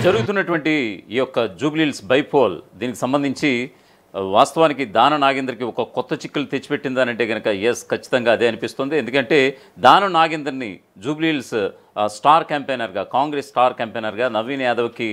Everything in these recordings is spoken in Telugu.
జరుగుతున్నటువంటి ఈ యొక్క జూబ్లీహిల్స్ బైపోల్ దీనికి సంబంధించి వాస్తవానికి దానం నాగేందర్కి ఒక కొత్త చిక్కులు తెచ్చిపెట్టిందనంటే కనుక ఎస్ ఖచ్చితంగా అదే అనిపిస్తుంది. ఎందుకంటే దానం నాగేందర్ని జూబ్లీహిల్స్ స్టార్ క్యాంపెయినర్గా, కాంగ్రెస్ స్టార్ క్యాంపెయినర్గా నవీన్ యాదవ్కి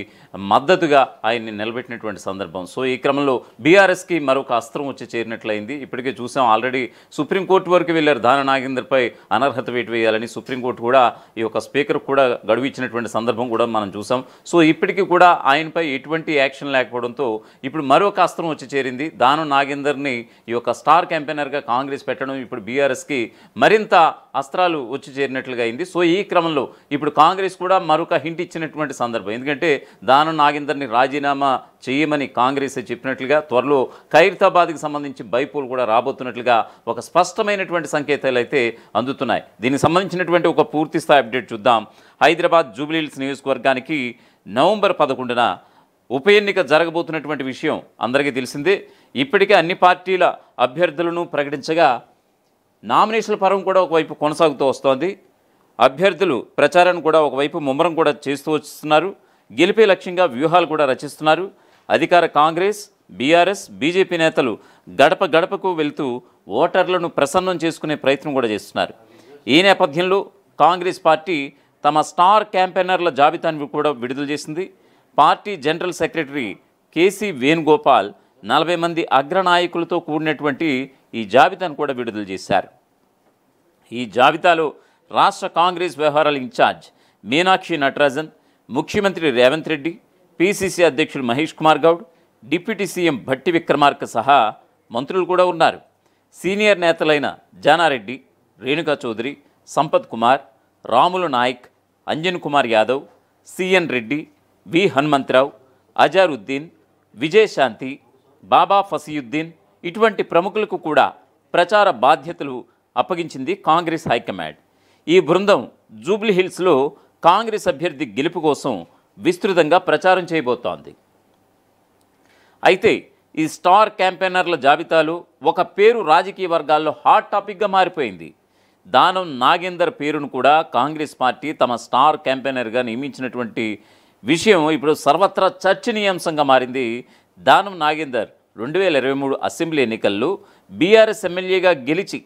మద్దతుగా ఆయన్ని నిలబెట్టినటువంటి సందర్భం. సో ఈ క్రమంలో బీఆర్ఎస్కి మరొక అస్త్రం వచ్చి చేరినట్లయింది. ఇప్పటికే చూసాం, ఆల్రెడీ సుప్రీంకోర్టు వరకు వెళ్ళారు దానం నాగేందర్పై అనర్హత వేటు వేయాలని. సుప్రీంకోర్టు కూడా ఈ యొక్క స్పీకర్ కూడా గడువు ఇచ్చినటువంటి సందర్భం కూడా మనం చూసాం. సో ఇప్పటికీ కూడా ఆయనపై ఎటువంటి యాక్షన్ లేకపోవడంతో ఇప్పుడు మరొక అస్త్రం వచ్చి చేరింది. దానం నాగేందర్ని ఈ యొక్క స్టార్ క్యాంపెయినర్గా కాంగ్రెస్ పెట్టడం ఇప్పుడు బీఆర్ఎస్కి మరింత అస్త్రాలు వచ్చి చేరినట్లుగా అయింది. సో ఈ క్రమంలో ఇప్పుడు కాంగ్రెస్ కూడా మరొక హింట్ ఇచ్చినటువంటి సందర్భం. ఎందుకంటే దానం నాగేందర్ని రాజీనామా చేయమని కాంగ్రెస్ చెప్పినట్లుగా త్వరలో ఖైరతాబాద్కి సంబంధించి బైపోల్ కూడా రాబోతున్నట్లుగా ఒక స్పష్టమైనటువంటి సంకేతాలు అయితే అందుతున్నాయి. దీనికి సంబంధించినటువంటి ఒక పూర్తి స్థాయి అప్డేట్ చూద్దాం. హైదరాబాద్ జూబ్లీహిల్స్ నియోజకవర్గానికి నవంబర్ 11న ఉప ఎన్నిక జరగబోతున్నటువంటి విషయం అందరికీ తెలిసిందే. ఇప్పటికే అన్ని పార్టీల అభ్యర్థులను ప్రకటించగా నామినేషన్ల పర్వం కూడా ఒకవైపు కొనసాగుతూ వస్తోంది. అభ్యర్థులు ప్రచారాన్ని కూడా ఒకవైపు ముమ్మరం కూడా చేస్తూ వస్తున్నారు. గెలిపే లక్ష్యంగా వ్యూహాలు కూడా రచిస్తున్నారు. అధికార కాంగ్రెస్, బీఆర్ఎస్, బీజేపీ నేతలు గడప గడపకు వెళ్తూ ఓటర్లను ప్రసన్నం చేసుకునే ప్రయత్నం కూడా చేస్తున్నారు. ఈ నేపథ్యంలో కాంగ్రెస్ పార్టీ తమ స్టార్ క్యాంపెయినర్ల జాబితాను కూడా విడుదల చేసింది. Party general secretary KC Venugopal 40 మంది అగ్రనాయకులతో కూడినటువంటి ఈ జాబితాను కూడా విడుదల చేశారు. ఈ జాబితాలో రాష్ట్ర కాంగ్రెస్ వ్యవహారాల ఇన్ఛార్జ్ మీనాక్షి నటరాజన్, ముఖ్యమంత్రి రేవంత్ రెడ్డి, పీసీసీ అధ్యక్షులు మహేష్ కుమార్ గౌడ్, డిప్యూటీ సీఎం భట్టి విక్రమార్క సహా మంత్రులు కూడా ఉన్నారు. సీనియర్ నేతలైన జానారెడ్డి, రేణుకా చౌదరి, సంపత్ కుమార్, రాములు నాయక్, అంజన్ కుమార్ యాదవ్, సిఎన్ రెడ్డి, వి హనుమంతరావు, అజారుద్దీన్, విజయశాంతి, బాబా ఫసీయుద్దీన్ ఇటువంటి ప్రముఖులకు కూడా ప్రచార బాధ్యతలు అప్పగించింది కాంగ్రెస్ హైకమాండ్. ఈ బృందం జూబ్లీహిల్స్లో కాంగ్రెస్ అభ్యర్థి గెలుపు కోసం విస్తృతంగా ప్రచారం చేయబోతోంది. అయితే ఈ స్టార్ క్యాంపెయినర్ల జాబితాలో ఒక పేరు రాజకీయ వర్గాల్లో హాట్ టాపిక్గా మారిపోయింది. దానం నాగేందర్ పేరును కూడా కాంగ్రెస్ పార్టీ తమ స్టార్ క్యాంపెయినర్గా నియమించినటువంటి విషయం ఇప్పుడు సర్వత్రా చర్చనీయాంశంగా మారింది. దానం నాగేందర్ 2023 అసెంబ్లీ ఎన్నికల్లో బీఆర్ఎస్ ఎమ్మెల్యేగా గెలిచి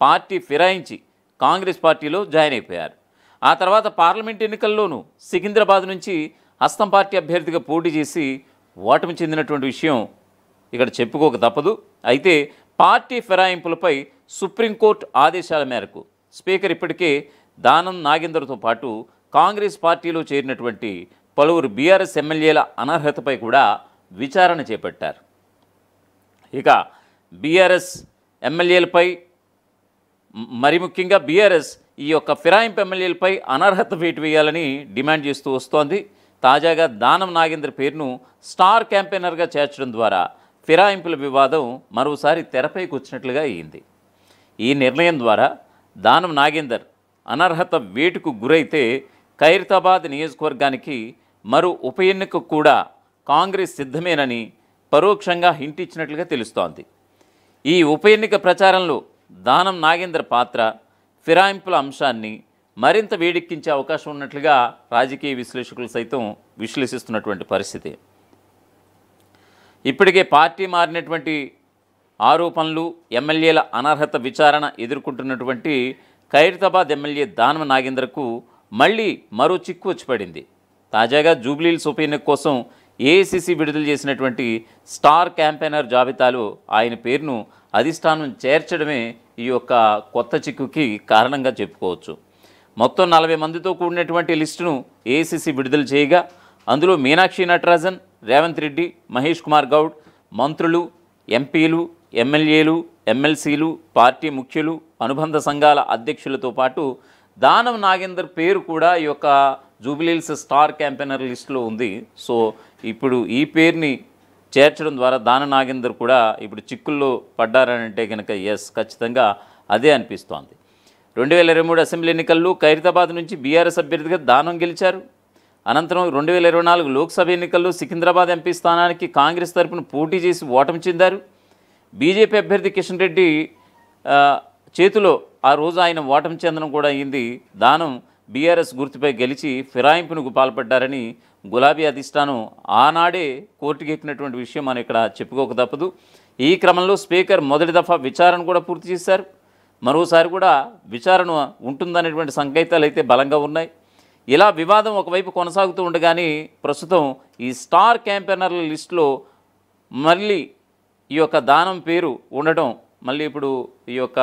పార్టీ ఫిరాయించి కాంగ్రెస్ పార్టీలో జాయిన్ అయిపోయారు. ఆ తర్వాత పార్లమెంట్ ఎన్నికల్లోనూ సికింద్రాబాద్ నుంచి హస్తం పార్టీ అభ్యర్థిగా పోటీ చేసి ఓటమి చెందినటువంటి విషయం ఇక్కడ చెప్పుకోక తప్పదు. అయితే పార్టీ ఫిరాయింపులపై సుప్రీంకోర్టు ఆదేశాల మేరకు స్పీకర్ ఇప్పటికే దానం నాగేందర్తో పాటు కాంగ్రెస్ పార్టీలో చేరినటువంటి పలువురు బీఆర్ఎస్ ఎమ్మెల్యేల అనర్హతపై కూడా విచారణ చేపట్టారు. ఇక బీఆర్ఎస్ ఎమ్మెల్యేలపై మరి ముఖ్యంగా బీఆర్ఎస్ ఈ యొక్క ఫిరాయింపు ఎమ్మెల్యేలపై అనర్హత వేటు వేయాలని డిమాండ్ చేస్తూ వస్తోంది. తాజాగా దానం నాగేందర్ పేరును స్టార్ క్యాంపెయినర్గా చేర్చడం ద్వారా ఫిరాయింపుల వివాదం మరోసారి తెరపైకి వచ్చినట్లుగా అయ్యింది. ఈ నిర్ణయం ద్వారా దానం నాగేందర్ అనర్హత వేటుకు గురైతే ఖైరతాబాద్ నియోజకవర్గానికి మరో ఉప ఎన్నికకు కూడా కాంగ్రెస్ సిద్ధమేనని పరోక్షంగా హింట్ ఇచ్చినట్లుగా తెలుస్తోంది. ఈ ఉప ఎన్నిక ప్రచారంలో దానం నాగేందర్ పాత్ర, ఫిరాయింపుల అంశాన్ని మరింత వేడెక్కించే అవకాశం ఉన్నట్లుగా రాజకీయ విశ్లేషకులు సైతం విశ్లేషిస్తున్నటువంటి పరిస్థితి. ఇప్పటికే పార్టీ మారినటువంటి ఆరోపణలు, ఎమ్మెల్యేల అనర్హత విచారణ ఎదుర్కొంటున్నటువంటి ఖైరతాబాద్ ఎమ్మెల్యే దానం నాగేందర్కు మళ్ళీ మరో చిక్కు వచ్చి పడింది. తాజాగా జూబ్లీహిల్స్ ఉప ఎన్నిక కోసం ఏఐసీసీ విడుదల చేసినటువంటి స్టార్ క్యాంపెయినర్ జాబితాలో ఆయన పేరును అధిష్టానం చేర్చడమే ఈ యొక్క కొత్త చిక్కుకి కారణంగా చెప్పుకోవచ్చు. మొత్తం 40 మందితో కూడినటువంటి లిస్టును ఏఐసీసీ విడుదల చేయగా అందులో మీనాక్షి నటరాజన్, రేవంత్ రెడ్డి, మహేష్ కుమార్ గౌడ్, మంత్రులు, ఎంపీలు, ఎమ్మెల్యేలు, ఎమ్మెల్సీలు, పార్టీ ముఖ్యులు, అనుబంధ సంఘాల అధ్యక్షులతో పాటు దానం నాగేందర్ పేరు కూడా ఈ యొక్క జూబ్లీహిల్స్ స్టార్ క్యాంపెయినర్ లిస్టులో ఉంది. సో ఇప్పుడు ఈ పేరుని చేర్చడం ద్వారా దానం నాగేందర్ కూడా ఇప్పుడు చిక్కుల్లో పడ్డారనంటే కనుక ఎస్ ఖచ్చితంగా అదే అనిపిస్తోంది. 2023 అసెంబ్లీ ఎన్నికల్లో ఖైరతాబాద్ నుంచి బీఆర్ఎస్ అభ్యర్థిగా దానం గెలిచారు. అనంతరం 2024 లోక్సభ ఎన్నికల్లో సికింద్రాబాద్ ఎంపీ స్థానానికి కాంగ్రెస్ తరపున పోటీ చేసి ఓటమి చెందారు. బీజేపీ అభ్యర్థి కిషన్ రెడ్డి చేతిలో ఆ రోజు ఆయన ఓటమి చెందడం కూడా అయింది. దానం బీఆర్ఎస్ గుర్తుపై గెలిచి ఫిరాయింపునకు పాల్పడ్డారని గులాబీ అధిష్టానం ఆనాడే కోర్టుకు ఎక్కినటువంటి విషయం మనం ఇక్కడ చెప్పుకోక తప్పదు. ఈ క్రమంలో స్పీకర్ మొదటి దఫా విచారణ కూడా పూర్తి చేశారు. మరోసారి కూడా విచారణ ఉంటుందనేటువంటి సంకేతాలు అయితే బలంగా ఉన్నాయి. ఇలా వివాదం ఒకవైపు కొనసాగుతూ ఉండగానే ప్రస్తుతం ఈ స్టార్ క్యాంపెయినర్ల లిస్టులో మళ్ళీ ఈ యొక్క దానం పేరు ఉండటం, మళ్ళీ ఇప్పుడు ఈ యొక్క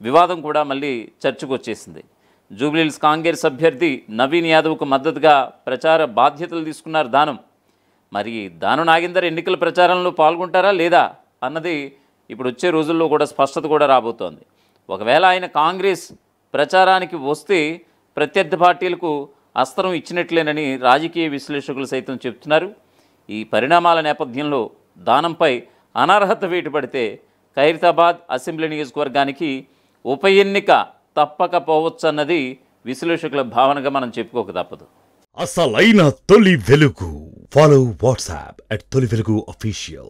వివాదం కూడా మళ్ళీ చర్చకు వచ్చేసింది. జూబ్లీహిల్స్ కాంగ్రెస్ అభ్యర్థి నవీన్ యాదవ్కు మద్దతుగా ప్రచార బాధ్యతలు తీసుకున్నారు దానం. మరి దానం నాగేందర్ ఎన్నికల ప్రచారంలో పాల్గొంటారా లేదా అన్నది ఇప్పుడు వచ్చే రోజుల్లో కూడా స్పష్టత కూడా రాబోతోంది. ఒకవేళ ఆయన కాంగ్రెస్ ప్రచారానికి వస్తే ప్రత్యర్థి పార్టీలకు అస్త్రం ఇచ్చినట్లేనని రాజకీయ విశ్లేషకులు సైతం చెప్తున్నారు. ఈ పరిణామాల నేపథ్యంలో దానంపై అనర్హత వేటు పడితే ఖైరతాబాద్ అసెంబ్లీ నియోజకవర్గానికి ఉప ఎన్నిక తప్పకపోవచ్చన్నది విశ్లేషకుల భావనగా మనం చెప్పుకోక తప్పదు. అసలైన తొలి వెలుగు. ఫాలో వాట్సాప్ @తొలి వెలుగు official.